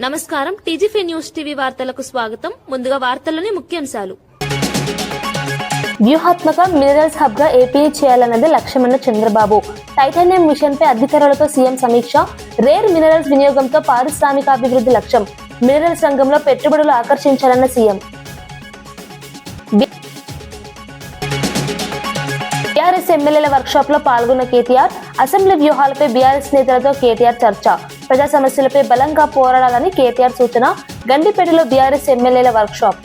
నమస్కారం టీజీఫీ news TV వార్తలకు స్వాగతం. ముందుగా వార్తల్లోని ముఖ్యాంశాలు. వ్యూహాత్మక మినరల్స్ హబ్ గా ఏపీ చేయాలన్నది లక్ష్యమన్న చంద్రబాబు. టైటానియం మిషన్ పై అధికారులతో సీఎం సమీక్ష. రేర్ మినరల్స్ వినియోగంతో పారిశ్రామికాభివృద్ధి లక్ష్యం. మినరల్స్ రంగంలో పెట్టుబడులు ఆకర్షించాలన్న సీఎం. బీఆర్ఎస్ ఎమ్మెల్యేల వర్క్షాప్ లో పాల్గొన్న కేటీఆర్. అసెంబ్లీ వ్యూహాలపై బీఆర్ఎస్ నేతలతో కేటీఆర్ చర్చ. ప్రజా సమస్యలపై బలంగా పోరాడాలని కేటీఆర్ సూచన. గండిపేటలో బీఆర్ఎస్ ఎమ్మెల్యేల వర్క్షాప్.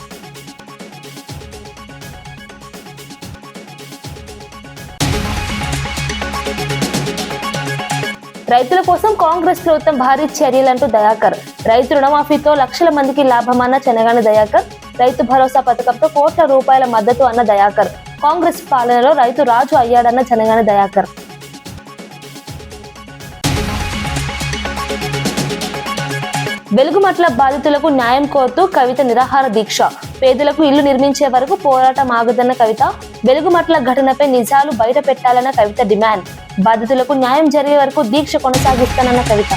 రైతుల కోసం కాంగ్రెస్ ప్రభుత్వం భారీ చర్యలంటూ దయాకర్. రైతు రుణమాఫీతో లక్షల మందికి లాభమన్న చెనగాని దయాకర్. రైతు భరోసా పథకంతో కోట్ల రూపాయల మద్దతు అన్న దయాకర్. కాంగ్రెస్ పాలనలో రైతు రాజు అయ్యాడన్న చెనగాని దయాకర్. వెలుగుమట్ల బాధితులకు న్యాయం కోరుతూ కవిత నిరాహార దీక్ష. పేదలకు ఇల్లు నిర్మించే వరకు పోరాటం ఆగదన్న కవిత. వెలుగుమట్ల ఘటనపై నిజాలు బయట పెట్టాలన్న కవిత డిమాండ్. బాధితులకు న్యాయం జరిగే వరకు దీక్ష కొనసాగిస్తానన్న కవిత.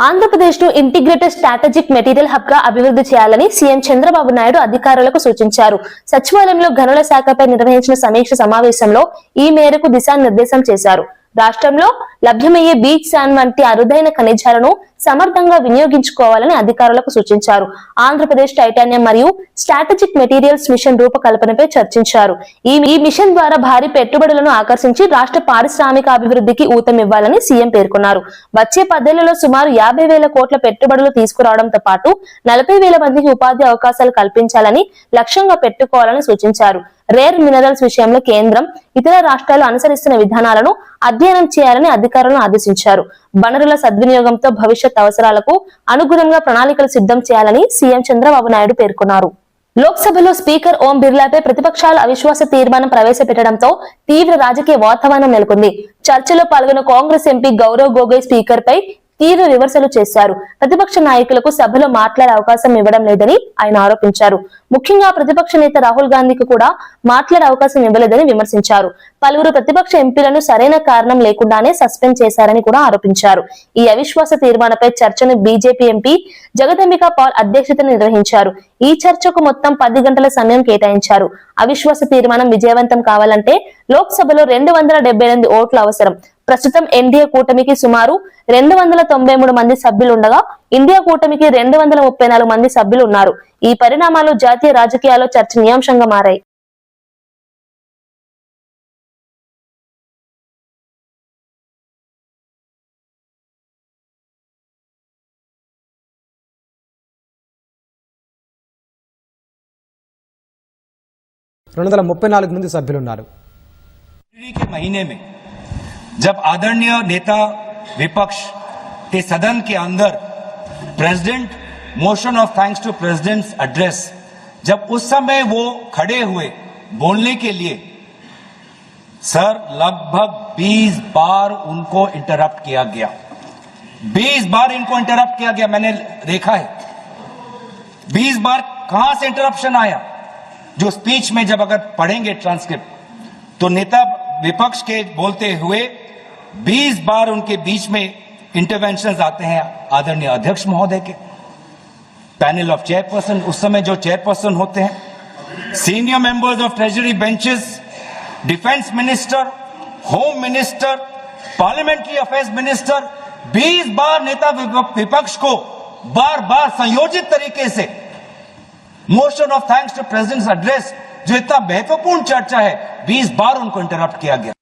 ఆంధ్రప్రదేశ్ ను ఇంటిగ్రేటెడ్ స్ట్రాటజిక్ మెటీరియల్ హబ్ గా అభివృద్ధి చేయాలని సీఎం చంద్రబాబు నాయుడు అధికారులకు సూచించారు. సచివాలయంలో గనుల శాఖపై నిర్వహించిన సమీక్ష సమావేశంలో ఈ మేరకు దిశానిర్దేశం చేశారు. రాష్ట్రంలో లభ్యమయ్యే బీచ్ శాండ్ వంటి అరుదైన ఖనిజాలను సమర్థంగా వినియోగించుకోవాలని అధికారులకు సూచించారు. ఆంధ్రప్రదేశ్ టైటానియం మరియు స్ట్రాటజిక్ మెటీరియల్స్ మిషన్ రూపకల్పనపై చర్చించారు. ఈ మిషన్ ద్వారా భారీ పెట్టుబడులను ఆకర్షించి రాష్ట్ర పారిశ్రామిక అభివృద్ధికి ఊతమివ్వాలని సీఎం పేర్కొన్నారు. వచ్చే 10 ఏళ్లలో సుమారు 50,000 కోట్ల పెట్టుబడులు తీసుకురావడంతో పాటు 40,000 మందికి ఉపాధి అవకాశాలు కల్పించాలని లక్ష్యంగా పెట్టుకోవాలని సూచించారు. రేర్ మినరల్స్ విషయంలో కేంద్రం, ఇతర రాష్ట్రాలు అనుసరిస్తున్న విధానాలను అధ్యయనం చేయాలని అధికారులను ఆదేశించారు. వనరుల సద్వినియోగంతో భవిష్యత్ అవసరాలకు అనుగుణంగా ప్రణాళికలు సిద్ధం చేయాలని సీఎం చంద్రబాబు నాయుడు పేర్కొన్నారు. లోక్సభలో స్పీకర్ ఓం బిర్లాపై ప్రతిపక్షాలు అవిశ్వాస తీర్మానం ప్రవేశపెట్టడంతో తీవ్ర రాజకీయ వాతావరణం నెలకొంది. చర్చలో పాల్గొన్న కాంగ్రెస్ ఎంపీ గౌరవ్ గొగోయ్ స్పీకర్ పై తీవ్ర విమర్శలు చేశారు. ప్రతిపక్ష నాయకులకు సభలో మాట్లాడే అవకాశం ఇవ్వడం లేదని ఆయన ఆరోపించారు. ముఖ్యంగా ప్రతిపక్ష నేత రాహుల్ గాంధీకి కూడా మాట్లాడే అవకాశం ఇవ్వలేదని విమర్శించారు. పలువురు ప్రతిపక్ష ఎంపీలను సరైన కారణం లేకుండానే సస్పెండ్ చేశారని కూడా ఆరోపించారు. ఈ అవిశ్వాస తీర్మానంపై చర్చను బీజేపీ ఎంపీ జగదంబికా పాల్ అధ్యక్షతన నిర్వహించారు. ఈ చర్చకు మొత్తం 10 గంటల సమయం కేటాయించారు. అవిశ్వాస తీర్మానం విజయవంతం కావాలంటే లోక్సభలో 278 ఓట్లు అవసరం. ప్రస్తుతం ఎన్డీఏ కూటమికి సుమారు 293 మంది సభ్యులు ఉండగా ఇండియా కూటమికి 234 మంది సభ్యులు ఉన్నారు. ఈ పరిణామాలు జాతీయ రాజకీయాల్లో చర్చనీయాంశంగా మారాయి. మంది సభ్యులున్నారు. के महीने में जब आदरणीय नेता विपक्ष के सदन के अंदर president motion of thanks to president's address, जब उस समय वो खड़े हुए बोलने के लिए, सर लगभग 20 बार उनको इंटरप्ट किया गया. 20 बार इनको इंटरप्ट किया गया, मैंने देखा है. 20 बार कहां से इंटरप्शन आया? जो स्पीच में जब अगर पढ़ेंगे ट्रांसक्रिप्ट तो नेता विपक्ष के बोलते हुए 20 बार उनके बीच में इंटरवेंशंस आते हैं आदरणीय अध्यक्ष महोदय के, पैनल ऑफ चेयरपर्सन, उस समय जो चेयरपर्सन होते हैं, senior members of treasury benches, defence minister, home minister, parliamentary affairs minister, 20 बार नेता विपक्ष को बार बार संयोजित तरीके से motion of thanks to president's address, जो इतना महत्वपूर्ण चर्चा है, 20 बार उनको इंटरप्ट किया गया.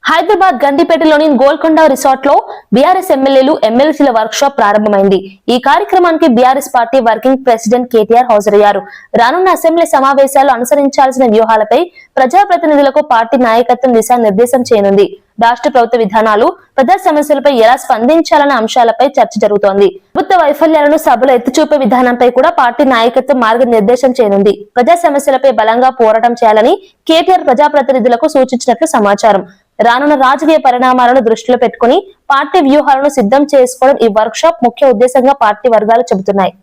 హైదరాబాద్ గండిపేటలోని గోల్కొండ రిసార్ట్ లో బీఆర్ఎస్ ఎమ్మెల్యేలు ఎమ్మెల్సీల వర్క్ షాప్ ప్రారంభమైంది. ఈ కార్యక్రమానికి BRS party working president KTR హాజరయ్యారు. రానున్న అసెంబ్లీ సమావేశాలు అనుసరించాల్సిన వ్యూహాలపై ప్రజాప్రతినిధులకు పార్టీ నాయకత్వం దిశానిర్దేశం చేయనుంది. రాష్ట్ర ప్రభుత్వ విధానాలు, ప్రజా సమస్యలపై ఎలా స్పందించాలన్న అంశాలపై చర్చ జరుగుతోంది. ప్రభుత్వ వైఫల్యాలను సభలో ఎత్తిచూపే విధానంపై కూడా పార్టీ నాయకత్వం మార్గనిర్దేశం చేయనుంది. ప్రజా సమస్యలపై బలంగా పోరాటం చేయాలని కేటీఆర్ ప్రజాప్రతినిధులకు సూచించినట్లు సమాచారం. రానున్న రాజకీయ పరిణామాలను దృష్టిలో పెట్టుకుని పార్టీ వ్యూహాలను సిద్ధం చేసుకోవడం ఈ వర్క్ షాప్ ముఖ్య ఉద్దేశంగా పార్టీ వర్గాలు చెబుతున్నాయి.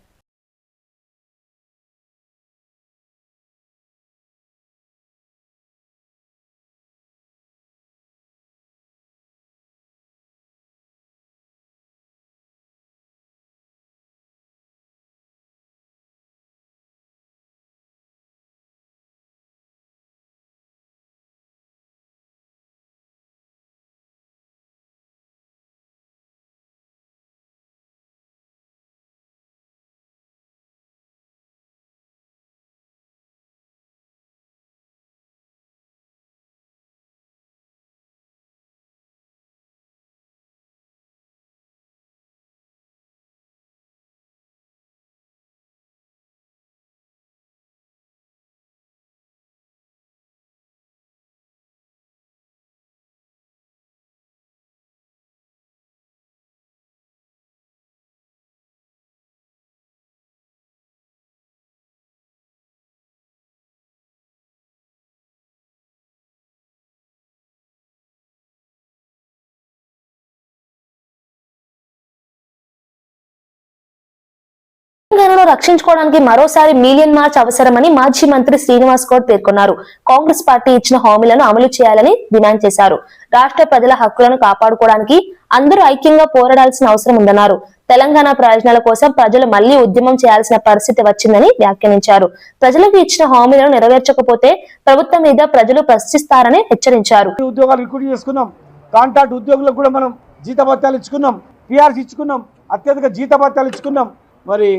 తెలంగాణను రక్షించుకోవడానికి మరోసారి మిలియన్ మార్చ్ అవసరమని మాజీ మంత్రి శ్రీనివాస్ గౌడ్ పేర్కొన్నారు. కాంగ్రెస్ పార్టీ ఇచ్చిన హామీలను అమలు చేయాలని డిమాండ్ చేశారు. రాష్ట్ర ప్రజల హక్కులను కాపాడుకోవడానికి అందరూ ఐక్యంగా పోరాడాల్సిన అవసరం ఉందన్నారు. తెలంగాణ ప్రయోజనాల కోసం ప్రజలు మళ్లీ ఉద్యమం చేయాల్సిన పరిస్థితి వచ్చిందని వ్యాఖ్యానించారు. ప్రజలకు ఇచ్చిన హామీలను నెరవేర్చకపోతే ప్రభుత్వం మీద ప్రజలు ప్రశ్నిస్తారని హెచ్చరించారు. ఉద్యోగాలు రిక్రూట్ చేసుకున్నాం, కాంట్రాక్ట్ ఉద్యోగులకు కూడా మనం జీతభత్యాలు ఇచ్చుకున్నాం, పిఆర్సీ ఇచ్చుకున్నాం, అత్యధిక జీతభత్యాలు ఇచ్చుకున్నాం. మరి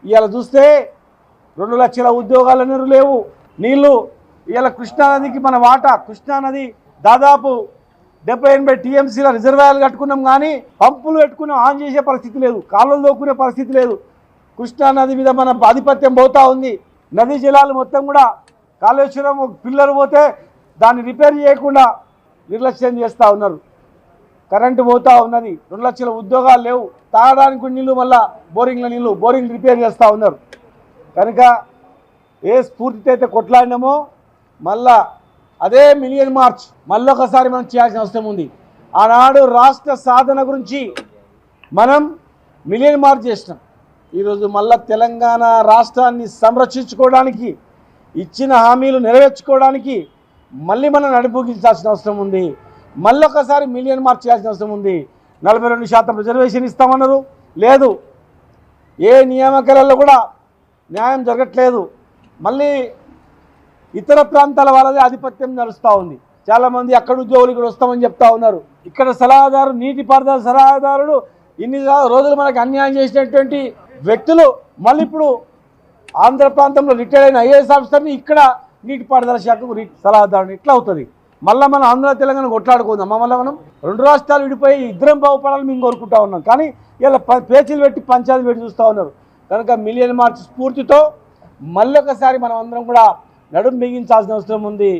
ఇవాళ చూస్తే 2 లక్షల ఉద్యోగాలు లేవు. నీళ్లు ఇవాళ కృష్ణానదికి మన వాటా, కృష్ణానది దాదాపు 70-80 టీఎంసీల రిజర్వాయర్లు కట్టుకున్నాం, కానీ పంపులు పెట్టుకుని ఆన్ చేసే పరిస్థితి లేదు, కాలువలు దోక్కునే పరిస్థితి లేదు. కృష్ణానది మీద మన ఆధిపత్యం పోతా ఉంది. నదీ జలాలు మొత్తం కూడా కాళేశ్వరం పిల్లలు పోతే దాన్ని రిపేర్ చేయకుండా నిర్లక్ష్యం చేస్తూ ఉన్నారు. కరెంటు పోతా ఉన్నది, 2 లక్షల ఉద్యోగాలు లేవు, తాగడానికి నీళ్ళు మళ్ళా బోరింగ్ల నీళ్ళు, బోరింగ్ రిపేర్ చేస్తూ ఉన్నారు. కనుక ఏ స్ఫూర్తితో అయితే కొట్లాడినామో మళ్ళా అదే మిలియన్ మార్చ్ మళ్ళొకసారి మనం చేయాల్సిన అవసరం ఉంది. ఆనాడు రాష్ట్ర సాధన గురించి మనం మిలియన్ మార్చ్ చేసినాం. ఈరోజు మళ్ళా తెలంగాణ రాష్ట్రాన్ని సంరక్షించుకోవడానికి, ఇచ్చిన హామీలు నెరవేర్చుకోవడానికి మళ్ళీ మనం నడిపొగించాల్సిన అవసరం ఉంది. మళ్ళొకసారి మిలియన్ మార్చ్ చేయాల్సిన అవసరం ఉంది. 42% రిజర్వేషన్ ఇస్తామన్నారు, లేదు. ఏ నియామకాలలో కూడా న్యాయం జరగట్లేదు. మళ్ళీ ఇతర ప్రాంతాల వాళ్ళదే ఆధిపత్యం నడుస్తూ ఉంది. చాలామంది అక్కడ ఉద్యోగులు ఇక్కడ వస్తామని చెప్తా ఉన్నారు. ఇక్కడ సలహాదారు, నీటిపారుదల సలహాదారుడు ఇన్ని రోజులు మనకు అన్యాయం చేసినటువంటి వ్యక్తులు మళ్ళీ ఇప్పుడు ఆంధ్ర ప్రాంతంలో రిటైర్ అయిన ఐఏఎస్ ఆఫీసర్ని ఇక్కడ నీటిపారుదల శాఖకు సలహాదారుడు ఎట్లా అవుతుంది? మళ్ళీ మనం ఆంధ్ర తెలంగాణ కొట్లాడుకుందాం. మళ్ళీ మనం 2 రాష్ట్రాలు విడిపోయి ఇద్దరం బాగుపడాలని మేము కోరుకుంటా ఉన్నాం. కానీ ఇలా పేచీలు పెట్టి పంచాయతీలు పెట్టి చూస్తూ ఉన్నారు. కనుక మిలియన్ మార్చ్ స్ఫూర్తితో మళ్ళొకసారి మనం అందరం కూడా నడుం బిగించాల్సిన అవసరం ఉంది.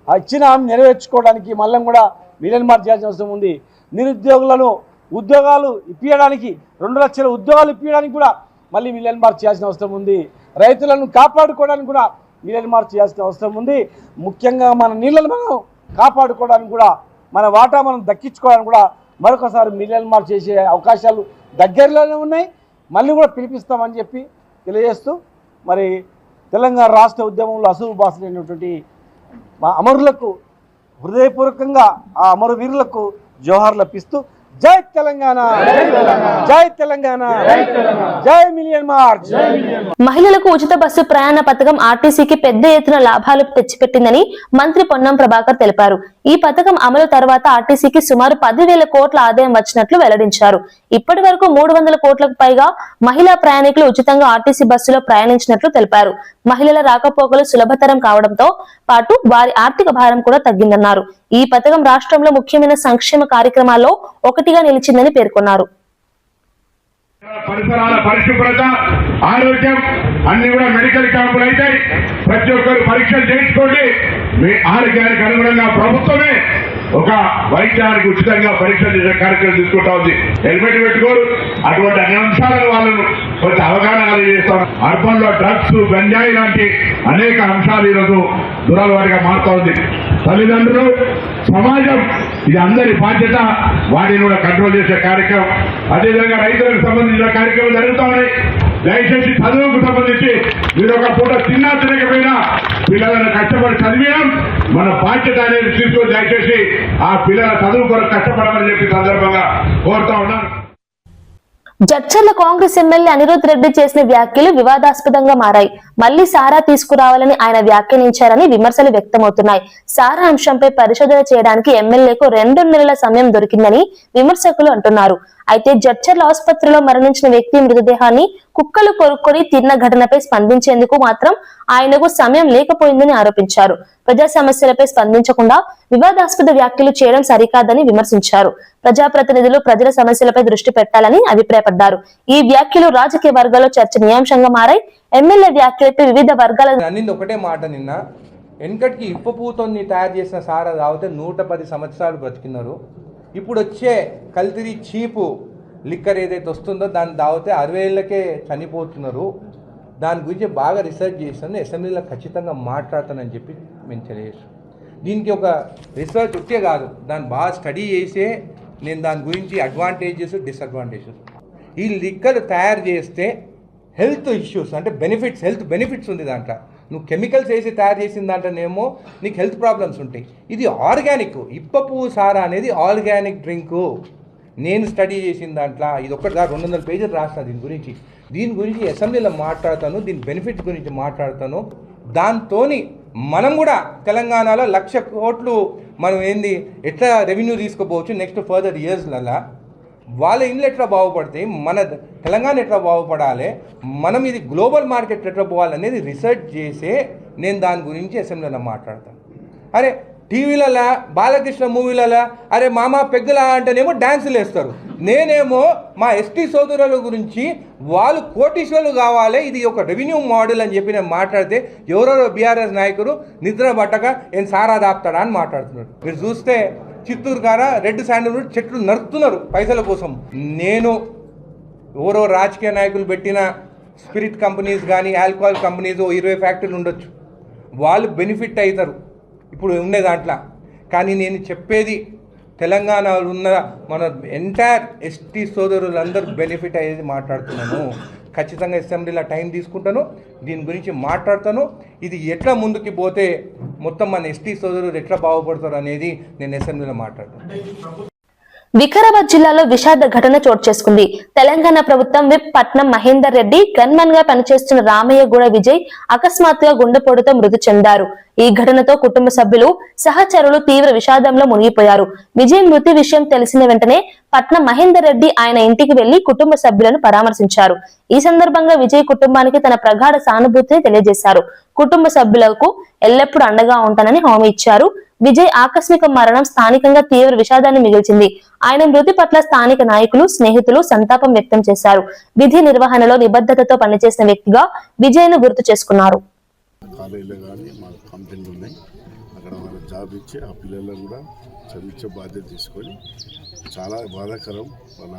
ఇచ్చిన హామీ నెరవేర్చుకోవడానికి మళ్ళీ కూడా మిలియన్ మార్చ్ చేయాల్సిన అవసరం ఉంది. నిరుద్యోగులను ఉద్యోగాలు ఇప్పించడానికి, 2 లక్షల ఉద్యోగాలు ఇప్పించడానికి కూడా మళ్ళీ మిలియన్ మార్చ్ చేయాల్సిన అవసరం ఉంది. రైతులను కాపాడుకోవడానికి కూడా మిలియన్ మార్చ్ చేయాల్సిన అవసరం ఉంది. ముఖ్యంగా మన నీళ్ళను మనం కాపాడుకోవడానికి కూడా, మన వాటా మనం దక్కించుకోవడానికి కూడా మరొకసారి మిలియన్ మార్చ్ చేసే అవకాశాలు దగ్గరలోనే ఉన్నాయి. మళ్ళీ కూడా పిలిపిస్తామని చెప్పి తెలియజేస్తూ, మరి తెలంగాణ రాష్ట్ర ఉద్యమంలో అసలు బాసులైనటువంటి మా అమరులకు హృదయపూర్వకంగా ఆ అమరవీరులకు జోహార్లు అర్పిస్తూ జై తెలంగాణ, జై తెలంగాణ, జై మిలియన్ మార్చ్. మహిళలకు ఉచిత బస్సు ప్రయాణ పథకం ఆర్టీసీకి పెద్ద ఎత్తున లాభాలు తెచ్చిపెట్టిందని మంత్రి పొన్నం ప్రభాకర్ తెలిపారు. ఈ పథకం అమలు తర్వాత ఆర్టీసీకి సుమారు 10,000 కోట్ల ఆదాయం వచ్చినట్లు వెల్లడించారు. ఇప్పటి వరకు 300 కోట్లకు పైగా మహిళా ప్రయాణికులు ఉచితంగా ఆర్టీసీ బస్సులో ప్రయాణించినట్లు తెలిపారు. మహిళల రాకపోకలు సులభతరం కావడంతో పాటు వారి ఆర్థిక భారం కూడా తగ్గిందన్నారు. ఈ పథకం రాష్ట్రంలో ముఖ్యమైన సంక్షేమ కార్యక్రమాల్లో ఒకటిగా నిలిచిందని పేర్కొన్నారు. పరిసరాల పరిశుభ్రత, ఆరోగ్యం అన్ని కూడా మెడికల్ క్యాంపులు అవుతాయి. ప్రతి ఒక్కరు పరీక్షలు చేయించుకోండి. మీ ఆరోగ్యానికి అనుగుణంగా ప్రభుత్వమే ఒక వైద్యానికి ఉచితంగా పరీక్షలు చేసే కార్యక్రమం తీసుకుంటా ఉంది. హెల్మెట్ పెట్టుకోరు. అటువంటి అన్ని అంశాలను వాళ్ళను కొంచెం అవగాహన కలిగజేస్తాం. అర్బన్ లో డ్రగ్స్, గంజాయి లాంటి అనేక అంశాలు ఈరోజు దురలవాడిగా మారుతా ఉంది. తల్లిదండ్రులు, సమాజం ఇది అందరి బాధ్యత. వాటిని కూడా కంట్రోల్ చేసే కార్యక్రమం, అదేవిధంగా రైతులకు సంబంధించిన కార్యక్రమం జరుగుతూ ఉన్నాయి. దయచేసి చదువుకు సంబంధించి మీరు ఒక పూట తిన్నా తినకపోయినా పిల్లలను కష్టపడి చదివేయడం మన బాధ్యత అనేది తీసుకొని దయచేసి ఆ పిల్లల చదువు కొరకు కష్టపడమని చెప్పి సందర్భంగా కోరుతా ఉన్నాను. జడ్చర్ల కాంగ్రెస్ ఎమ్మెల్యే అనిరుద్ రెడ్డి చేసిన వ్యాఖ్యలు వివాదాస్పదంగా మారాయి. మళ్లీ సారా తీసుకురావాలని ఆయన వ్యాఖ్యానించారని విమర్శలు వ్యక్తమవుతున్నాయి. సారా అంశంపై పరిశోధన చేయడానికి ఎమ్మెల్యేకు 2 నెలల సమయం దొరికిందని విమర్శకులు అంటున్నారు. అయితే జడ్చర్ల ఆసుపత్రిలో మరణించిన వ్యక్తి మృతదేహాన్ని కుక్కలు కొరుక్కొని తిన్న ఘటనపై స్పందించేందుకు మాత్రం ఆయనకు సమయం లేకపోయిందని ఆరోపించారు. ప్రజా సమస్యలపై స్పందించకుండా వివాదాస్పద వ్యాఖ్యలు చేయడం సరికాదని విమర్శించారు. ప్రజాప్రతినిధులు ప్రజల సమస్యలపై దృష్టి పెట్టాలని అభిప్రాయపడ్డారు. ఈ వ్యాఖ్యలు రాజకీయ వర్గాల్లో చర్చనీయాంశంగా మారాయి. ఎమ్మెల్యే వ్యాఖ్యలపై వివిధ వర్గాల అన్నింది ఒకటే మాట. నిన్న వెనకటికి ఇప్పపూతోని తయారు చేసిన సారా తాగితే 110 సంవత్సరాలు బ్రతికినారు. ఇప్పుడు వచ్చే కల్తీ చీపు లిక్కర్ ఏదైతే వస్తుందో దాన్ని తాగితే 60 ఏళ్ళకే చనిపోతున్నారు. దాని గురించి బాగా రీసెర్చ్ చేస్తాను, అసెంబ్లీలో ఖచ్చితంగా మాట్లాడతానని చెప్పి మేము తెలియజేస్తాం. దీనికి ఒక రీసెర్చ్ ఉంటే కాదు, దాన్ని బాగా స్టడీ చేసే నేను దాని గురించి అడ్వాంటేజెస్, డిసడ్వాంటేజెస్. ఈ లిక్కర్ తయారు చేస్తే హెల్త్ ఇష్యూస్ అంటే హెల్త్ బెనిఫిట్స్ ఉంది దాంట్లో. నువ్వు కెమికల్స్ వేసి తయారు చేసిన దాంట్లోనేమో నీకు హెల్త్ ప్రాబ్లమ్స్ ఉంటాయి. ఇది ఆర్గానిక్, ఇప్ప పువ్వు సారా అనేది ఆర్గానిక్ డ్రింకు. నేను స్టడీ చేసిన దాంట్లో ఇది ఒక్కటి 200 పేజీలు రాసిన దీని గురించి అసెంబ్లీలో మాట్లాడతాను, దీని బెనిఫిట్స్ గురించి మాట్లాడతాను. దాంతో మనం కూడా తెలంగాణలో 1,00,000 కోట్లు మనం ఎట్లా రెవెన్యూ తీసుకోపోవచ్చు నెక్స్ట్ ఫర్దర్ ఇయర్స్లలో. వాళ్ళ ఇండ్లు ఎట్లా బాగుపడతాయి, మన తెలంగాణ ఎట్లా బాగుపడాలి, మనం ఇది గ్లోబల్ మార్కెట్ ఎట్లా పోవాలనేది రీసెర్చ్ చేసే నేను దాని గురించి అసెంబ్లీలో మాట్లాడతాను. అరే టీవీలలో బాలకృష్ణ మూవీలలో అరే మామ పెగ్గులా అంటేనేమో డ్యాన్సులు వేస్తారు. నేనేమో మా ఎస్టీ సోదరుల గురించి వాళ్ళు కోటీశ్వరులు కావాలి, ఇది ఒక రెవెన్యూ మోడల్ అని చెప్పి నేను మాట్లాడితే ఎవరెవరో బీఆర్ఎస్ నాయకులు నిద్ర పట్టక ఏం సారా దాపుతాడా అని మాట్లాడుతున్నారు. మీరు చూస్తే చిత్తూరు కాడ రెడ్ శాండల్వుడ్ చెట్లు నరుకుతున్నారు పైసల కోసం. నేను ఎవరో రాజకీయ నాయకులు పెట్టిన స్పిరిట్ కంపెనీస్ కానీ ఆల్కహాల్ కంపెనీస్ 20 ఫ్యాక్టరీలు ఉండొచ్చు, వాళ్ళు బెనిఫిట్ అవుతారు ఇప్పుడు ఉండే దాంట్లో. కానీ నేను చెప్పేది తెలంగాణలో ఉన్న మన ఎంటైర్ ఎస్టీ సోదరులందరూ బెనిఫిట్ అయ్యేది మాట్లాడుతున్నాను. ఖచ్చితంగా అసెంబ్లీలో టైం తీసుకుంటాను, దీని గురించి మాట్లాడతాను. ఇది ఎట్లా ముందుకు పోతే మొత్తం మన ఎస్టీ సోదరులు ఎట్లా బాగుపడతారు అనేది నేను అసెంబ్లీలో మాట్లాడతాను. వికారాబాద్ జిల్లాలో విషాద ఘటన చోటు చేసుకుంది. తెలంగాణ ప్రభుత్వం విప్ పట్నం మహేందర్ రెడ్డి గన్మన్ గా పనిచేస్తున్న రామయ్యగూడ విజయ్ అకస్మాత్తుగా గుండెపోటుతో మృతి చెందారు. ఈ ఘటనతో కుటుంబ సభ్యులు సహచరులు తీవ్ర విషాదంలో మునిగిపోయారు. విజయ్ మృతి విషయం తెలిసిన వెంటనే పట్నం మహేందర్ రెడ్డి ఆయన ఇంటికి వెళ్లి కుటుంబ సభ్యులను పరామర్శించారు. ఈ సందర్భంగా విజయ్ కుటుంబానికి తన ప్రగాఢ సానుభూతిని తెలియజేశారు. కుటుంబ సభ్యులకు ఎల్లప్పుడూ అండగా ఉంటానని హామీ ఇచ్చారు. విజయ్ ఆకస్మిక మరణం స్థానికంగా తీవ్ర విషాదాన్ని మిగిల్చింది. ఆయన మృతి పట్ల స్థానిక నాయకులు, స్నేహితులు సంతాపం వ్యక్తం చేశారు. విధి నిర్వహణలో నిబద్ధతతో పనిచేసిన వ్యక్తిగా విజయ్ ను గుర్తు చేసుకున్నారు. కాలేజీలో కానీ మాకు కంపెనీలు ఉన్నాయి, అక్కడ వాళ్ళ జాబ్ ఇచ్చి ఆ పిల్లలను కూడా చదివించే బాధ్యత తీసుకొని చాలా బాధాకరం. వాళ్ళ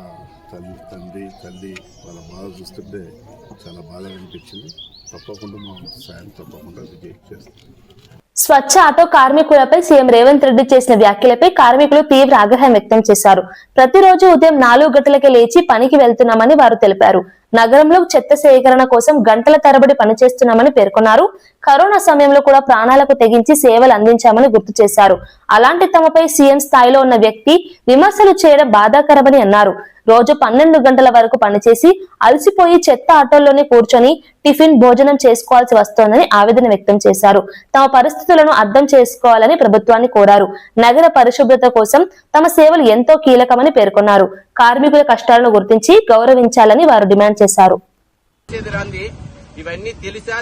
తల్లి వాళ్ళ బాధ చూస్తుంటే చాలా బాధగా అనిపించింది. తప్పకుండా మా సాయం తప్పకుండా చేస్తాం. స్వచ్ఛ ఆటో కార్మికులపై సీఎం రేవంత్ రెడ్డి చేసిన వ్యాఖ్యలపై కార్మికులు తీవ్ర ఆగ్రహం వ్యక్తం చేశారు. ప్రతిరోజు ఉదయం 4 గంటలకే లేచి పనికి వెళ్తున్నామని వారు తెలిపారు. నగరంలో చెత్త సేకరణ కోసం గంటల తరబడి పనిచేస్తున్నామని పేర్కొన్నారు. కరోనా సమయంలో కూడా ప్రాణాలకు తెగించి సేవలు అందించామని గుర్తు చేశారు. అలాంటి తమపై సీఎం స్థాయిలో ఉన్న వ్యక్తి విమర్శలు చేయడం బాధాకరమని అన్నారు. రోజు 12 గంటల వరకు పనిచేసి అలసిపోయి చెత్త ఆటోల్లోనే కూర్చొని టిఫిన్ భోజనం చేసుకోవాల్సి వస్తోందని ఆవేదన వ్యక్తం చేశారు. తమ పరిస్థితులను అర్థం చేసుకోవాలని ప్రభుత్వాన్ని కోరారు. నగర పరిశుభ్రత కోసం తమ సేవలు ఎంతో కీలకమని పేర్కొన్నారు. కార్మికుల కష్టాలను గుర్తించి గౌరవించాలని వారు డిమాండ్ చేశారు. ఇవన్నీ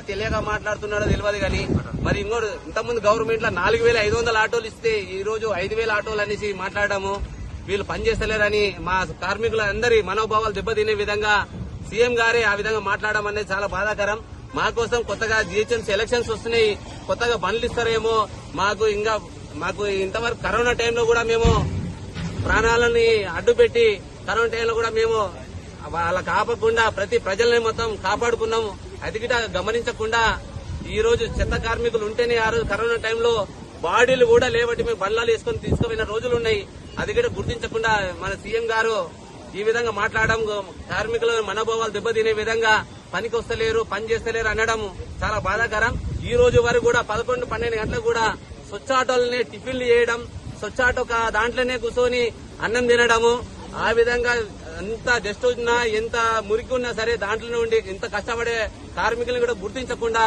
తెలియక మాట్లాడుతున్నాడో తెలియదు కానీ మరి ఇంతకుముందు గవర్నమెంట్ లో 4,500 ఆటోలు ఇస్తే ఈ రోజు 5,000 ఆటోలు అనేసి మాట్లాడము, వీళ్ళు పనిచేస్తలేరని మా కార్మికుల అందరి మనోభావాలు దెబ్బతినే విధంగా సీఎం గారే ఆ విధంగా మాట్లాడడం అనేది చాలా బాధాకరం. మా కోసం కొత్తగా జిహెచ్ఎంసీ ఎలక్షన్స్ వస్తున్నాయి, కొత్తగా బండ్లు ఇస్తారేమో, మాకు ఇంతవరకు కరోనా టైంలో కూడా మేము ప్రాణాలని అడ్డుపెట్టి కరోనా టైంలో కూడా మేము వాళ్ళ కాపకుండా ప్రతి ప్రజల్ని మొత్తం కాపాడుకున్నాము. అది గిట గమనించకుండా ఈ రోజు చెత్త కార్మికులు ఉంటేనే ఆ రోజు కరోనా టైంలో బాడీలు కూడా లేవట్టి మేము బళ్ళాలు వేసుకొని తీసుకుపోయిన రోజులు ఉన్నాయి. అది కూడా గుర్తించకుండా మన సీఎం గారు ఈ విధంగా మాట్లాడడం, కార్మికుల మనోభావాలు దెబ్బతినే విధంగా పనికి వస్తలేరు, పని చేస్తలేరు అనడం చాలా బాధాకరం. ఈ రోజు వరకు కూడా 11-12 గంటలకు కూడా స్వచ్ఛ ఆటోలని టిఫిన్లు చేయడం, స్వచ్ఛ ఆటో దాంట్లోనే కూర్చొని అన్నం తినడము, ఆ విధంగా ఎంత జస్ట్ ఉన్నా ఎంత మురికి ఉన్నా సరే దాంట్లో ఉండి ఎంత కష్టపడే కార్మికులను కూడా గుర్తించకుండా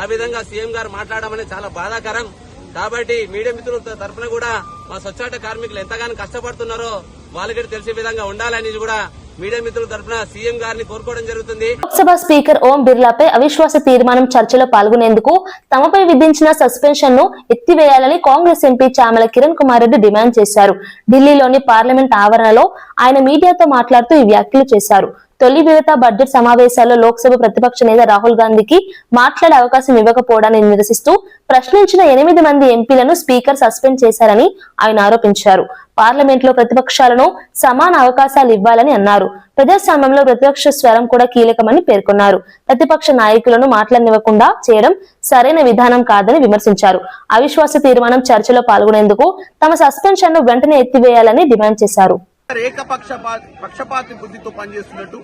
ఆ విధంగా సీఎం గారు మాట్లాడడం అనేది చాలా బాధాకరం. కాబట్టి మీడియా మిత్రుల తరఫున కూడా మా స్వచ్ఛాట కార్మికులు ఎంతగానో కష్టపడుతున్నారో వాళ్ళకి తెలిసే విధంగా ఉండాలని కూడా మీడియా మిత్రుల తరఫున సీఎం గారిని కోరుకోవడం జరుగుతుంది. లోక్సభ స్పీకర్ ఓం బిర్లాపై అవిశ్వాస తీర్మానం చర్చలో పాల్గొనేందుకు తమపై విధించిన సస్పెన్షన్ ను ఎత్తివేయాలని కాంగ్రెస్ ఎంపీ చామల కిరణ్ కుమార్ రెడ్డి డిమాండ్ చేశారు. ఢిల్లీలోని పార్లమెంట్ ఆవరణలో ఆయన మీడియాతో మాట్లాడుతూ ఈ వ్యాఖ్యలు చేశారు. తొలి విడత బడ్జెట్ సమావేశాల్లో లోక్సభ ప్రతిపక్ష నేత రాహుల్ గాంధీకి మాట్లాడే అవకాశం ఇవ్వకపోవడాన్ని నిరసిస్తూ ప్రశ్నించిన 8 మంది ఎంపీలను స్పీకర్ సస్పెండ్ చేశారని ఆయన ఆరోపించారు. పార్లమెంట్ లో ప్రతిపక్షాలను సమాన అవకాశాలు ఇవ్వాలని అన్నారు. ప్రజాస్వామ్యంలో ప్రతిపక్ష స్వరం కూడా కీలకమని పేర్కొన్నారు. ప్రతిపక్ష నాయకులను మాట్లాడనివ్వకుండా చేయడం సరైన విధానం కాదని విమర్శించారు. అవిశ్వాస తీర్మానం చర్చలో పాల్గొనేందుకు తమ సస్పెన్షన్ ను వెంటనే ఎత్తివేయాలని డిమాండ్ చేశారు. పక్షపాతి బుద్ధితో పనిచేస్తున్నట్టు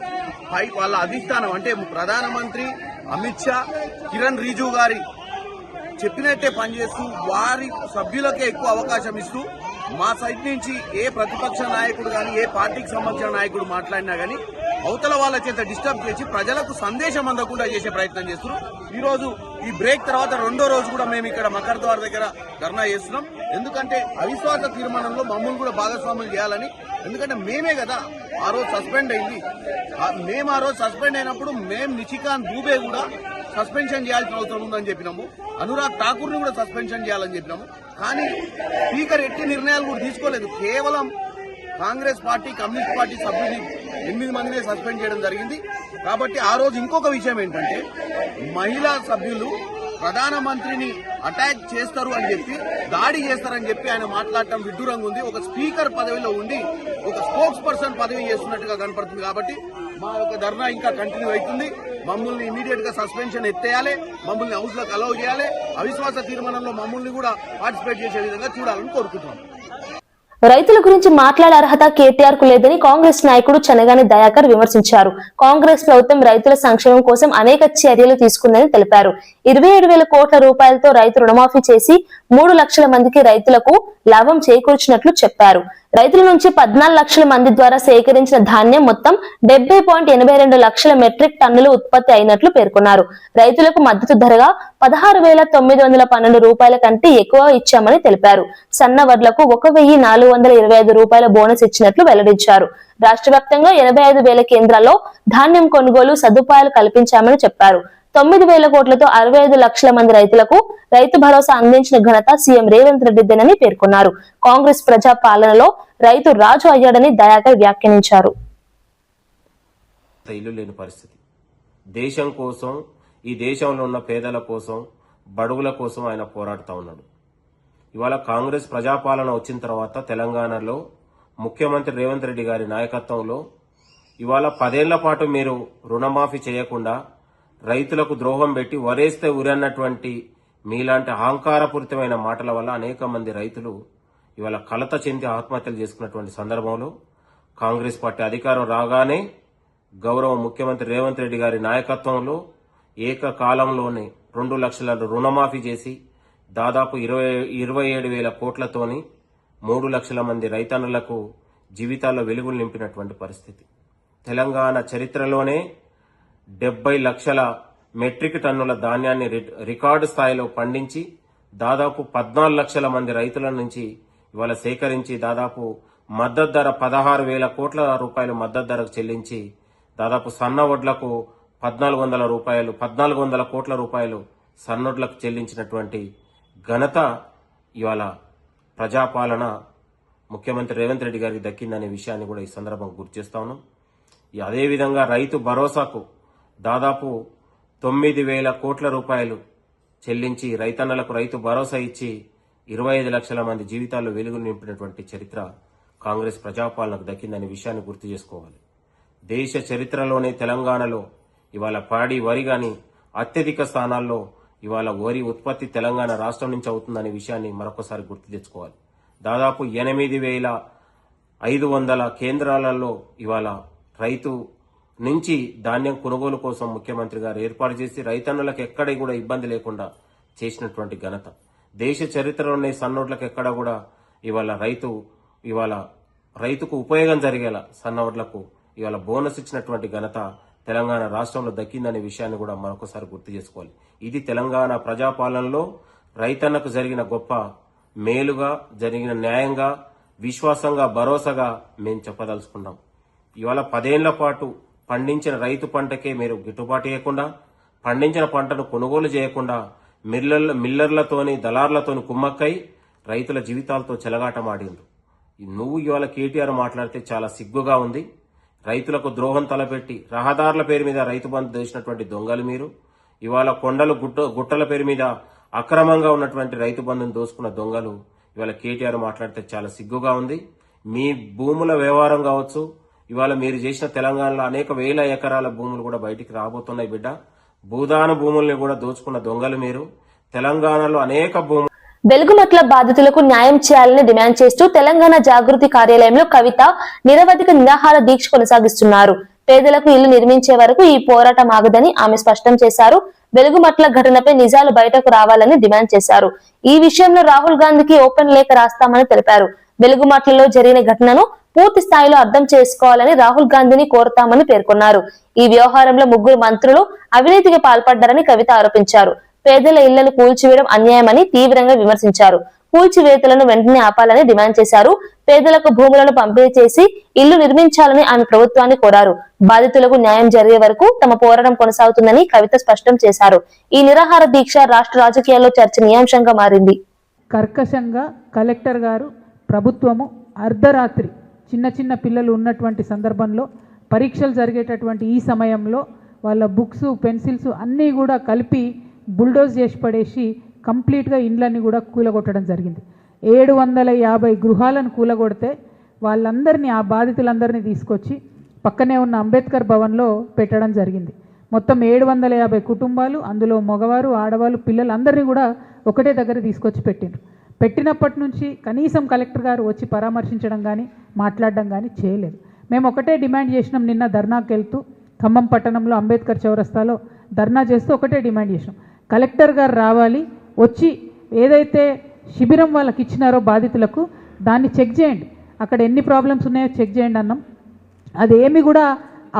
వాళ్ళ అధిష్టానం అంటే ప్రధానమంత్రి అమిత్ షా, కిరణ్ రిజిజు గారి చెప్పినట్టే పనిచేస్తూ వారి సభ్యులకే ఎక్కువ అవకాశం ఇస్తూ మా సైడ్ నుంచి ఏ ప్రతిపక్ష నాయకుడు కానీ ఏ పార్టీకి సంబంధించిన నాయకుడు మాట్లాడినా గానీ అవతల వాళ్ళ చేత డిస్టర్బ్ చేసి ప్రజలకు సందేశం అందకుండా చేసే ప్రయత్నం చేస్తున్నారు. ఈ రోజు ఈ బ్రేక్ తర్వాత రెండో రోజు కూడా మేము ఇక్కడ మకర్ ద్వార్ దగ్గర ధర్నా చేస్తున్నాం. ఎందుకంటే అవిశ్వాస తీర్మానంలో మమ్మల్ని కూడా భాగస్వాములు చేయాలని. ఎందుకంటే మేమే కదా ఆ రోజు సస్పెండ్ అయింది. మేము ఆ రోజు సస్పెండ్ అయినప్పుడు మేము నిషికాంత్ దూబే కూడా సస్పెన్షన్ చేయాల్సిన అవసరం ఉందని చెప్పినాము. అనురాగ్ ఠాకూర్ ని కూడా సస్పెన్షన్ చేయాలని చెప్పినాము. కానీ స్పీకర్ ఎట్టి నిర్ణయాలు కూడా తీసుకోలేదు. కేవలం కాంగ్రెస్ పార్టీ, కమ్యూనిస్ట్ పార్టీ సభ్యులు 8 మందినే సస్పెండ్ చేయడం జరిగింది. కాబట్టి ఆ రోజు ఇంకొక విషయం ఏంటంటే మహిళా సభ్యులు ప్రధానమంత్రిని అటాక్ చేస్తారు అని చెప్పి, దాడి చేస్తారని చెప్పి ఆయన మాట్లాడటం విడ్డూరంగా ఉంది. ఒక స్పీకర్ పదవిలో ఉండి ఒక స్పోక్స్ పర్సన్ పదవి చేస్తున్నట్టుగా కనపడుతుంది. కాబట్టి మా యొక్క ధర్నా ఇంకా కంటిన్యూ అవుతుంది. మమ్మల్ని ఇమీడియట్ గా సస్పెన్షన్ ఎత్తేయాలి, మమ్మల్ని హౌస్ లోకి అలౌ చేయాలి, అవిశ్వాస తీర్మానంలో మమ్మల్ని కూడా పార్టిసిపేట్ చేసే విధంగా చూడాలని కోరుకుంటున్నాం. రైతుల గురించి మాట్లాడే అర్హత కేటీఆర్ కు లేదని కాంగ్రెస్ నాయకుడు చెనగాని దయాకర్ విమర్శించారు. కాంగ్రెస్ ప్రభుత్వం రైతుల సంక్షేమం కోసం అనేక చర్యలు తీసుకుందని తెలిపారు. 27,000 కోట్ల రూపాయలతో రైతు రుణమాఫీ చేసి 3 లక్షల మందికి రైతులకు లాభం చేకూర్చినట్లు చెప్పారు. రైతుల నుంచి 14 లక్షల మంది ద్వారా సేకరించిన ధాన్యం మొత్తం 70.82 లక్షల మెట్రిక్ టన్నులు ఉత్పత్తి అయినట్లు పేర్కొన్నారు. రైతులకు మద్దతు ధరగా 16,912 రూపాయల కంటే ఎక్కువ ఇచ్చామని తెలిపారు. సన్న వడ్లకు 1,425 రూపాయల బోనస్ ఇచ్చినట్లు వెల్లడించారు. రాష్ట్ర వ్యాప్తంగా 85,000 కేంద్రాల్లో ధాన్యం కొనుగోలు సదుపాయాలు కల్పించామని చెప్పారు. 9,000 కోట్లతో 65 లక్షల మంది రైతులకు రైతు భరోసా అందించిన ఘనత సీఎం రేవంత్ రెడ్డిదేనని పేర్కొన్నారు. కాంగ్రెస్ ప్రజా పాలనలో రైతు రాజు అయ్యాడని దయాకర్ వ్యాఖ్యానించారు. ఇల్లు లేని పరిస్థితి. దేశం కోసం, ఈ దేశంలో ఉన్న పేదల కోసం, బడుగుల కోసం ఆయన పోరాడుతూ ఉన్నాడు. ఇవాళ కాంగ్రెస్ ప్రజాపాలన వచ్చిన తర్వాత తెలంగాణలో ముఖ్యమంత్రి రేవంత్ రెడ్డి గారి నాయకత్వంలో ఇవాళ 10 ఏళ్ల పాటు మీరు రుణమాఫీ చేయకుండా రైతులకు ద్రోహం పెట్టి వరేస్తే ఉరన్నటువంటి మీలాంటి అహంకారపూరితమైన మాటల వల్ల అనేక మంది రైతులు ఇవాళ కలత చెంది ఆత్మహత్యలు చేసుకున్నటువంటి సందర్భంలో కాంగ్రెస్ పార్టీ అధికారం రాగానే గౌరవ ముఖ్యమంత్రి రేవంత్ రెడ్డి గారి నాయకత్వంలో ఏకకాలంలోనే 2 లక్షల రుణమాఫీ చేసి దాదాపు 27,000 కోట్లతోని 3 లక్షల మంది రైతన్నులకు జీవితాల్లో వెలుగులు నింపినటువంటి పరిస్థితి. తెలంగాణ చరిత్రలోనే 70 లక్షల మెట్రిక్ టన్నుల ధాన్యాన్ని రికార్డు స్థాయిలో పండించి దాదాపు 14 లక్షల మంది రైతుల నుంచి ఇవాళ సేకరించి దాదాపు మద్దతు ధర 16,000 కోట్ల రూపాయలు మద్దతు ధరకు చెల్లించి దాదాపు సన్న వడ్లకు 1,400 కోట్ల రూపాయలు సన్నొడ్లకు చెల్లించినటువంటి ఘనత ఇవాళ ప్రజాపాలన ముఖ్యమంత్రి రేవంత్ రెడ్డి గారికి దక్కిందనే విషయాన్ని కూడా ఈ సందర్భంగా గుర్తు చేస్తా ఉన్నాం. అదేవిధంగా రైతు భరోసాకు దాదాపు 9,000 కోట్ల రూపాయలు చెల్లించి రైతన్నలకు రైతు భరోసా ఇచ్చి 25 లక్షల మంది జీవితాల్లో వెలుగులు నింపినటువంటి చరిత్ర కాంగ్రెస్ ప్రజాపాలనకు దక్కిందనే విషయాన్ని గుర్తు చేసుకోవాలి. దేశ చరిత్రలోనే తెలంగాణలో ఇవాళ పాడి వరి గాని అత్యధిక స్థానాల్లో ఇవాళ వరి ఉత్పత్తి తెలంగాణ రాష్ట్రం నుంచి అవుతుందనే విషయాన్ని మరొకసారి గుర్తు తెచ్చుకోవాలి. దాదాపు 8,500 కేంద్రాలలో ఇవాళ రైతు నుంచి ధాన్యం కొనుగోలు కోసం ముఖ్యమంత్రి గారు ఏర్పాటు చేసి రైతన్నులకు ఎక్కడ కూడా ఇబ్బంది లేకుండా చేసినటువంటి ఘనత. దేశ చరిత్రలోనే సన్నోడ్లకు ఎక్కడ కూడా ఇవాళ రైతుకు ఉపయోగం జరిగేలా సన్నోడ్లకు ఇవాళ బోనస్ ఇచ్చినటువంటి ఘనత తెలంగాణ రాష్ట్రంలో దక్కిందనే విషయాన్ని కూడా మరొకసారి గుర్తు చేసుకోవాలి. ఇది తెలంగాణ ప్రజాపాలనలో రైతన్నకు జరిగిన గొప్ప మేలుగా, జరిగిన న్యాయంగా, విశ్వాసంగా, భరోసాగా మేము చెప్పదలుచుకున్నాం. ఇవాళ 10 ఏళ్ల పాటు పండించిన రైతు పంటకే మీరు గిట్టుబాటు చేయకుండా, పండించిన పంటను కొనుగోలు చేయకుండా మిల్లర్లతోని దళార్లతోని కుమ్మక్కై రైతుల జీవితాలతో చెలగాటమాడిండ్రు. నువ్వు ఇవాళ కేటీఆర్ మాట్లాడితే చాలా సిగ్గుగా ఉంది. రైతులకు ద్రోహం తలపెట్టి రహదారుల పేరు మీద రైతు బంధు చేసినటువంటి దొంగలు మీరు. ఇవాళ కొండలు గుట్టల పేరు మీద అక్రమంగా ఉన్నటువంటి రైతు బంధుని దోసుకున్న దొంగలు ఇవాళ కేటీఆర్ మాట్లాడితే చాలా సిగ్గుగా ఉంది. మీ భూముల వ్యవహారం కావచ్చు, ఇవాళ మీరు చేసిన తెలంగాణలో అనేక వేల ఎకరాల భూములు కూడా బయటికి రాబోతున్నాయి బిడ్డ. భూదాన భూముల్ని కూడా దోచుకున్న దొంగలు మీరు. తెలంగాణలో అనేక భూములు వెలుగుమట్ల బాధితులకు న్యాయం చేయాలని డిమాండ్ చేస్తూ తెలంగాణ జాగృతి కార్యాలయంలో కవిత నిరవధిక నిరాహార దీక్ష కొనసాగిస్తున్నారు. పేదలకు ఇల్లు నిర్మించే వరకు ఈ పోరాటం ఆగదని ఆమె స్పష్టం చేశారు. వెలుగుమట్ల ఘటనపై నిజాలు బయటకు రావాలని డిమాండ్ చేశారు. ఈ విషయంలో రాహుల్ గాంధీకి ఓపెన్ లేఖ రాస్తామని తెలిపారు. వెలుగుమట్లలో జరిగిన ఘటనను పూర్తి స్థాయిలో అర్థం చేసుకోవాలని రాహుల్ గాంధీని కోరుతామని పేర్కొన్నారు. ఈ వ్యవహారంలో 3 మంత్రులు అవినీతికి పాల్పడ్డారని కవిత ఆరోపించారు. పేదల ఇళ్లను కూల్చివేయడం అన్యాయమని తీవ్రంగా విమర్శించారు. కూల్చివేతలను వెంటనే ఆపాలని డిమాండ్ చేశారు. పేదలకు భూములను పంపిణీ చేసి ఇల్లు నిర్మించాలని ఆమె ప్రభుత్వాన్ని కోరారు. బాధితులకు న్యాయం జరిగే వరకు తమ పోరాటం కొనసాగుతుందని కవిత స్పష్టం చేశారు. ఈ నిరాహార దీక్ష రాష్ట్ర రాజకీయాల్లో చర్చనీయాంశంగా మారింది. కర్కశంగా కలెక్టర్ గారు ప్రభుత్వము అర్ధరాత్రి చిన్న పిల్లలు ఉన్నటువంటి సందర్భంలో పరీక్షలు జరిగేటటువంటి ఈ సమయంలో వాళ్ళ బుక్స్ పెన్సిల్స్ అన్నీ కూడా కలిపి బుల్డోజ్ చేసి పడేసి కంప్లీట్గా ఇండ్లన్నీ కూడా కూలగొట్టడం జరిగింది. 750 గృహాలను కూలగొడితే వాళ్ళందరినీ ఆ బాధితులందరినీ తీసుకొచ్చి పక్కనే ఉన్న అంబేద్కర్ భవన్లో పెట్టడం జరిగింది. మొత్తం 750 కుటుంబాలు, అందులో మగవారు ఆడవాళ్ళు పిల్లలందరినీ కూడా ఒకటే దగ్గర తీసుకొచ్చి పెట్టిండ్రు. పెట్టినప్పటి నుంచి కనీసం కలెక్టర్ గారు వచ్చి పరామర్శించడం కానీ మాట్లాడడం కానీ చేయలేదు. మేము ఒకటే డిమాండ్ చేసినాం. నిన్న ధర్నాకి వెళ్తూ ఖమ్మం పట్టణంలో అంబేద్కర్ చౌరస్తాలో ధర్నా చేస్తూ ఒకటే డిమాండ్ చేసినాం. కలెక్టర్ గారు రావాలి, వచ్చి ఏదైతే శిబిరం వాళ్ళకి ఇచ్చినారో బాధితులకు దాన్ని చెక్ చేయండి, అక్కడ ఎన్ని ప్రాబ్లమ్స్ ఉన్నాయో చెక్ చేయండి అన్నాం. అదేమి కూడా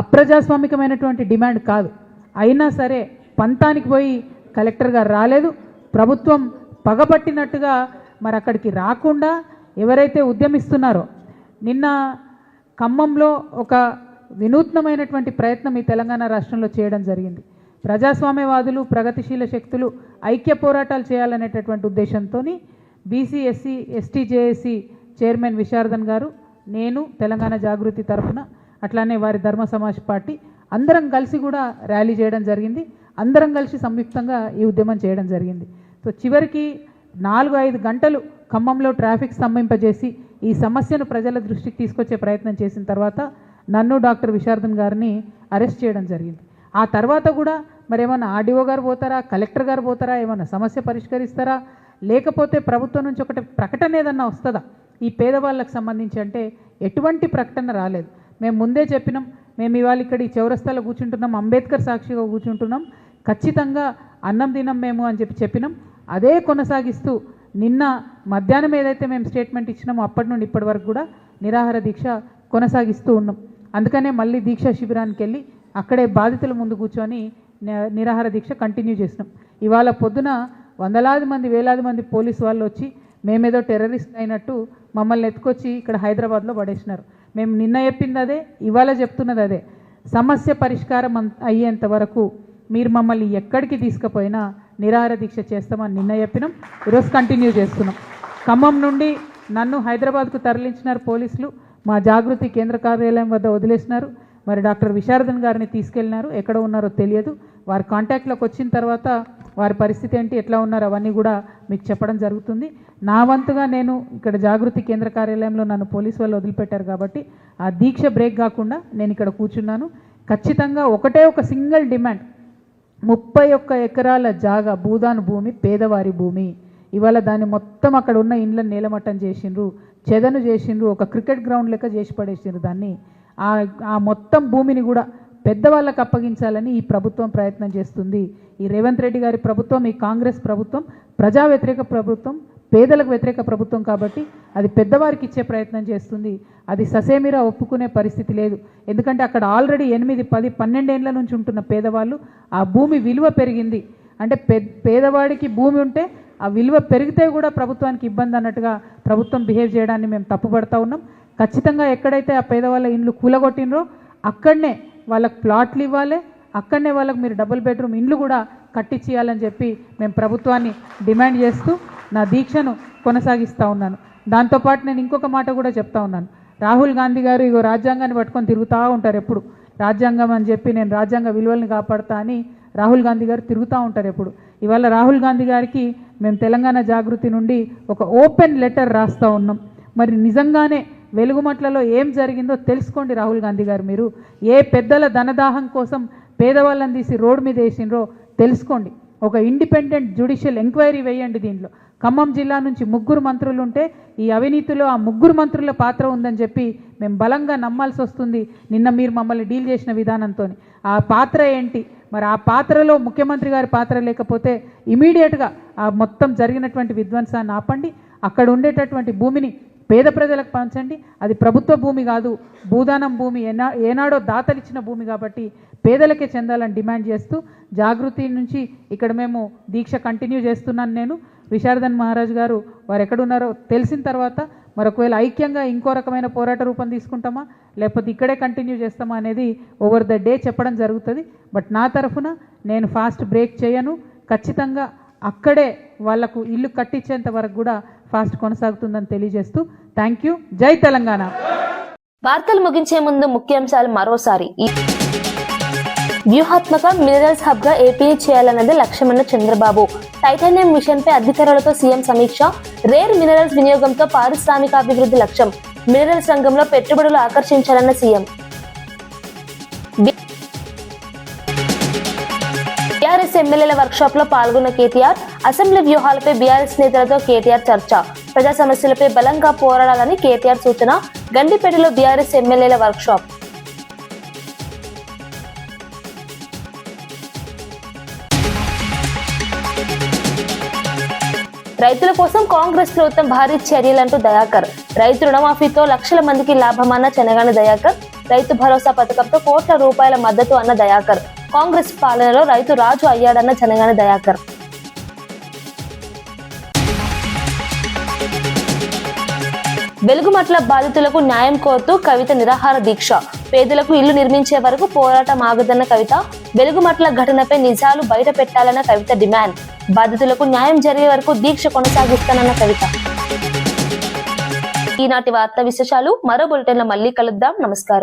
అప్రజాస్వామికమైనటువంటి డిమాండ్ కాదు. అయినా సరే పంతానికి పోయి కలెక్టర్ గారు రాలేదు. ప్రభుత్వం పగబట్టినట్టుగా మరి అక్కడికి రాకుండా ఎవరైతే ఉద్యమిస్తున్నారో, నిన్న ఖమ్మంలో ఒక వినూత్నమైనటువంటి ప్రయత్నం ఈ తెలంగాణ రాష్ట్రంలో చేయడం జరిగింది. ప్రజాస్వామ్యవాదులు, ప్రగతిశీల శక్తులు ఐక్య పోరాటాలు చేయాలనేటటువంటి ఉద్దేశంతో BC SC ST JAC chairman Visharadan గారు, నేను తెలంగాణ జాగృతి తరఫున, అట్లానే వారి ధర్మ సమాజ్ పార్టీ అందరం కలిసి కూడా ర్యాలీ చేయడం జరిగింది. అందరం కలిసి సంయుక్తంగా ఈ ఉద్యమం చేయడం జరిగింది. సో చివరికి 4-5 గంటలు ఖమ్మంలో ట్రాఫిక్ స్తంభింపజేసి ఈ సమస్యను ప్రజల దృష్టికి తీసుకొచ్చే ప్రయత్నం చేసిన తర్వాత నన్ను డాక్టర్ విశారదన్ గారిని అరెస్ట్ చేయడం జరిగింది. ఆ తర్వాత కూడా మరి ఏమన్నా ఆర్డీఓ గారు పోతారా, కలెక్టర్ గారు పోతారా, ఏమన్నా సమస్య పరిష్కరిస్తారా, లేకపోతే ప్రభుత్వం నుంచి ఒకటి ప్రకటన ఏదన్నా వస్తుందా ఈ పేదవాళ్ళకు సంబంధించి అంటే ఎటువంటి ప్రకటన రాలేదు. మేము ముందే చెప్పినాం, మేము ఇవాళ ఇక్కడ ఈ చౌరస్తాలో కూర్చుంటున్నాం, అంబేద్కర్ సాక్షిగా కూర్చుంటున్నాం, ఖచ్చితంగా అన్నం తినం మేము అని చెప్పినాం. అదే కొనసాగిస్తూ నిన్న మధ్యాహ్నం ఏదైతే మేము స్టేట్మెంట్ ఇచ్చినామో అప్పటి నుండి ఇప్పటి వరకు కూడా నిరాహార దీక్ష కొనసాగిస్తూ ఉన్నాం. అందుకనే మళ్ళీ దీక్షా శిబిరానికి వెళ్ళి అక్కడే బాధితుల ముందు కూర్చొని నిరాహార దీక్ష కంటిన్యూ చేసినాం. ఇవాళ పొద్దున వందలాది మంది వేలాది మంది పోలీసు వాళ్ళు వచ్చి మేమేదో టెర్రరిస్ట్ అయినట్టు మమ్మల్ని ఎత్తుకొచ్చి ఇక్కడ హైదరాబాద్లో పడేసినారు. మేము నిన్న చెప్పింది అదే, ఇవాళ చెప్తున్నది అదే. సమస్య పరిష్కారం అయ్యేంత వరకు మీరు మమ్మల్ని ఎక్కడికి తీసుకుపోయినా నిరాహార దీక్ష చేస్తామని నిన్న చెప్పినాం. ఈరోజు కంటిన్యూ చేస్తున్నాం. ఖమ్మం నుండి నన్ను హైదరాబాద్కు తరలించినారు పోలీసులు. మా జాగృతి కేంద్ర కార్యాలయం వద్ద వదిలేసినారు. మరి డాక్టర్ విశారదన్ గారిని తీసుకెళ్ళినారు. ఎక్కడ ఉన్నారో తెలియదు. వారి కాంటాక్ట్లోకి వచ్చిన తర్వాత వారి పరిస్థితి ఏంటి, ఎట్లా ఉన్నారో అవన్నీ కూడా మీకు చెప్పడం జరుగుతుంది. నా వంతుగా నేను ఇక్కడ జాగృతి కేంద్ర కార్యాలయంలో నన్ను పోలీసు వాళ్ళు వదిలిపెట్టారు కాబట్టి ఆ దీక్ష బ్రేక్ కాకుండా నేను ఇక్కడ కూర్చున్నాను. ఖచ్చితంగా ఒకటే ఒక సింగిల్ డిమాండ్, 31 ఎకరాల జాగా భూదాన్ భూమి పేదవారి భూమి. ఇవాళ దాన్ని మొత్తం అక్కడ ఉన్న ఇండ్లను నేలమట్టం చేసిండ్రు, చెదను చేసిండ్రు, ఒక క్రికెట్ గ్రౌండ్ లెక్క చేసి పడేసిండ్రు దాన్ని. ఆ మొత్తం భూమిని కూడా పెద్దవాళ్ళకు అప్పగించాలని ఈ ప్రభుత్వం ప్రయత్నం చేస్తుంది. ఈ రేవంత్ రెడ్డి గారి ప్రభుత్వం, ఈ కాంగ్రెస్ ప్రభుత్వం ప్రజా వ్యతిరేక ప్రభుత్వం, పేదలకు వ్యతిరేక ప్రభుత్వం కాబట్టి అది పెద్దవారికి ఇచ్చే ప్రయత్నం చేస్తుంది. అది ససేమిరా ఒప్పుకునే పరిస్థితి లేదు. ఎందుకంటే అక్కడ ఆల్రెడీ 8, 10, 12 ఏళ్ల నుంచి ఉంటున్న పేదవాళ్ళు ఆ భూమి విలువ పెరిగింది అంటే పేదవాడికి భూమి ఉంటే ఆ విలువ పెరిగితే కూడా ప్రభుత్వానికి ఇబ్బంది అన్నట్టుగా ప్రభుత్వం బిహేవ్ చేయడాన్ని మేము తప్పుపడతా ఉన్నాం. ఖచ్చితంగా ఎక్కడైతే ఆ పేదవాళ్ళ ఇండ్లు కూలగొట్టినరో అక్కడనే వాళ్ళకు ప్లాట్లు ఇవ్వాలి, అక్కడనే వాళ్ళకు మీరు డబుల్ బెడ్రూమ్ ఇండ్లు కూడా కట్టించేయాలని చెప్పి మేము ప్రభుత్వాన్ని డిమాండ్ చేస్తూ నా దీక్షను కొనసాగిస్తూ ఉన్నాను. దాంతోపాటు నేను ఇంకొక మాట కూడా చెప్తా ఉన్నాను. రాహుల్ గాంధీ గారు ఇగో రాజ్యాంగాన్ని పట్టుకొని తిరుగుతూ ఉంటారు ఎప్పుడు. రాజ్యాంగం అని చెప్పి నేను రాజ్యాంగ విలువల్ని కాపాడుతా అని రాహుల్ గాంధీ గారు తిరుగుతూ ఉంటారు ఎప్పుడు. ఇవాళ రాహుల్ గాంధీ గారికి మేము తెలంగాణ జాగృతి నుండి ఒక ఓపెన్ లెటర్ రాస్తూ ఉన్నాం. మరి నిజంగానే వెలుగుమట్లలో ఏం జరిగిందో తెలుసుకోండి రాహుల్ గాంధీ గారు. మీరు ఏ పెద్దల ధనదాహం కోసం పేదవాళ్ళని తీసి రోడ్డు మీద వేసిండ్రో తెలుసుకోండి. ఒక ఇండిపెండెంట్ జ్యుడిషియల్ ఎంక్వైరీ వేయండి. దీంట్లో ఖమ్మం జిల్లా నుంచి 3 మంత్రులు ఉంటే ఈ అవినీతిలో ఆ 3 మంత్రుల పాత్ర ఉందని చెప్పి మేము బలంగా నమ్మాల్సి వస్తుంది. నిన్న మీరు మమ్మల్ని డీల్ చేసిన విధానంతో ఆ పాత్ర ఏంటి, మరి ఆ పాత్రలో ముఖ్యమంత్రి గారి పాత్ర లేకపోతే ఇమీడియట్గా ఆ మొత్తం జరిగినటువంటి విధ్వంసాన్ని ఆపండి. అక్కడ ఉండేటటువంటి భూమిని పేద ప్రజలకు పంచండి. అది ప్రభుత్వ భూమి కాదు, భూదానం భూమి, ఏనాడో దాతలిచ్చిన భూమి కాబట్టి పేదలకే చెందాలని డిమాండ్ చేస్తూ జాగృతి నుంచి ఇక్కడ మేము దీక్ష కంటిన్యూ చేస్తున్నాను. నేను విశారదన్ మహారాజ్ గారు వారు ఎక్కడున్నారో తెలిసిన తర్వాత మరొకవేళ ఐక్యంగా ఇంకో రకమైన పోరాట రూపం తీసుకుంటామా లేకపోతే ఇక్కడే కంటిన్యూ చేస్తామా అనేది ఓవర్ ద డే చెప్పడం జరుగుతుంది. బట్ నా తరఫున నేను ఫాస్ట్ బ్రేక్ చేయను. ఖచ్చితంగా అక్కడే వాళ్లకు ఇల్లు కట్టించేంత వరకు కూడా ఫాస్ట్ కొనసాగుతుందని తెలియజేస్తూ థ్యాంక్ యూ. జై తెలంగాణ. వార్తలు ముగించే ముందు ముఖ్యాంశాలు మరోసారి. వ్యూహాత్మక మినరల్స్ హబ్ గా ఏపీని చేయాలన్నది లక్ష్యమన్న చంద్రబాబు. టైటానియం మిషన్ పై అధికారులతో సీఎం సమీక్ష. రేర్ మినరల్స్ వినియోగంతో పారిశ్రామికాభివృద్ధి లక్ష్యం. మినరల్స్ రంగంలో పెట్టుబడులు ఆకర్షించాలన్న సీఎం. బీఆర్ఎస్ ఎమ్మెల్యేల వర్క్షాప్ లో పాల్గొన్న కేటీఆర్. అసెంబ్లీ వ్యూహాలపై బీఆర్ఎస్ నేతలతో కేటీఆర్ చర్చ. ప్రజా సమస్యలపై బలంగా పోరాడాలని కేటీఆర్ సూచన. గండిపేటలో బీఆర్ఎస్ ఎమ్మెల్యేల వర్క్షాప్. రైతుల కోసం కాంగ్రెస్ ప్రభుత్వం భారీ చర్యలంటూ దయాకర్. రైతు రుణమాఫీతో లక్షల మందికి లాభమన్న చెనగాని దయాకర్. రైతు భరోసా పథకంతో కోట్ల రూపాయల మద్దతు అన్న దయాకర్. కాంగ్రెస్ పాలనలో రైతు రాజు అయ్యాడన్న చెనగాని దయాకర్. వెలుగుమట్ల బాధితులకు న్యాయం కోరుతూ కవిత నిరాహార దీక్ష. పేదలకు ఇల్లు నిర్మించే వరకు పోరాటం ఆగదన్న కవిత. వెలుగుమట్ల ఘటనపై నిజాలు బయట పెట్టాలన్న కవిత డిమాండ్. బాధితులకు న్యాయం జరిగే వరకు దీక్ష కొనసాగిస్తానన్న కవిత. ఈనాటి వార్తా విశేషాలు. మరో బులెటిన్లో మళ్ళీ కలుద్దాం. నమస్కారం.